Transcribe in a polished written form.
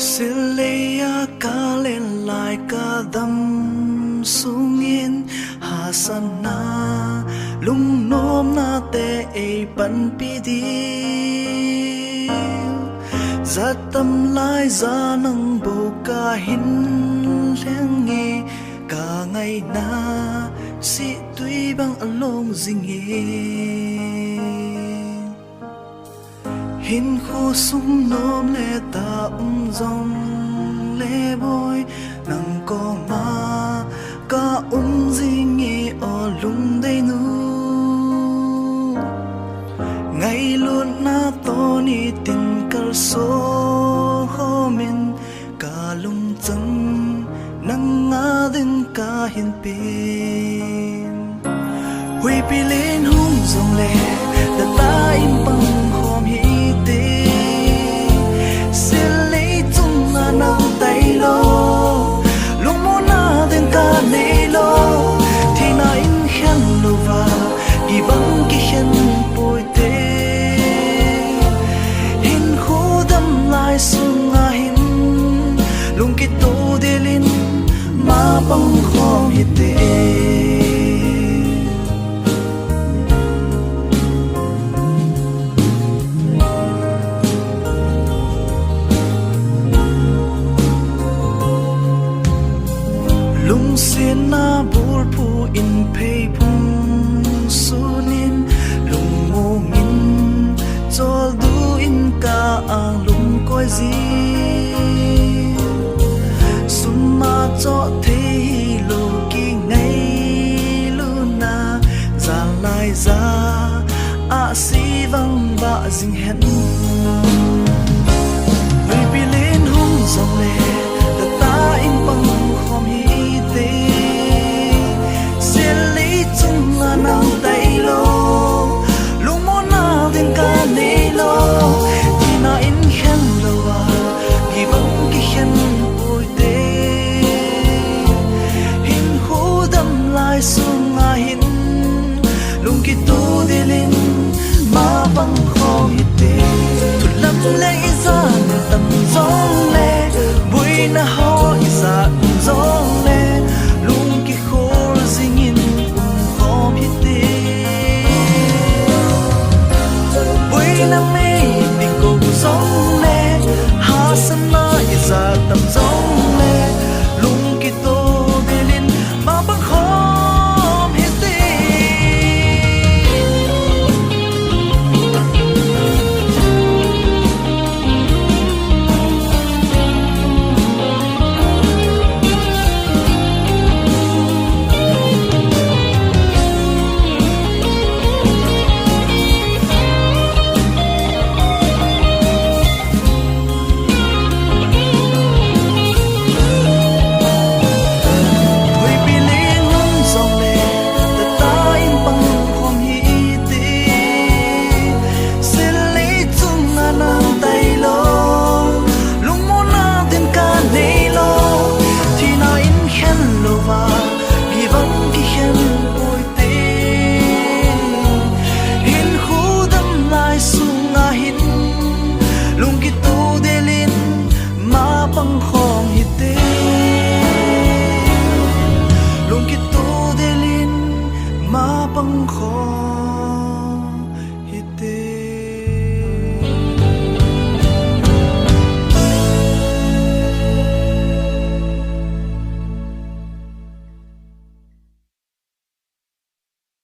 Silea ka lên lại ka dam sungin hasana lung nom na te ei pan pi di zatam lai za nang bo ka hin leng nge ka ngai na si tui bang along zinge hin khu sung nom le ta zong le boy nang ko ma ka zinge o lung dei nu ngày luôn na to ni tin kal so ho min ka lung chang nang nga din ka hin pin hui pi lên hung zong le da ta im pang khom hi te se le tung na nang tai lo lung mo na din ka nei lo thì na in khen lo va gi bang ki khen poi te hin khu dam lai sung a hin lung ki to de lin ma bang khom hi te lung xin na bul pu in pei phung sunin lung mo min chol du in ka ang lung koi zi sun ma cho thế lo ki ngay lu na za lai za a si vang ba jing hen người bi lên hung dòng lệ ta ta in bang khom hi te se li chung na nang dai lo lung mo na den ka nei lo ti na in khen lo wa gi bang ki khen oi te hin khu dam lai sung a hin lung ki tu de lin ma bang khom hi te tu lam le za na tam zong le bui na ho za zong le lung ki khol zingin khom hi te bui na me ti ko zong le ha san na za tam zong le lung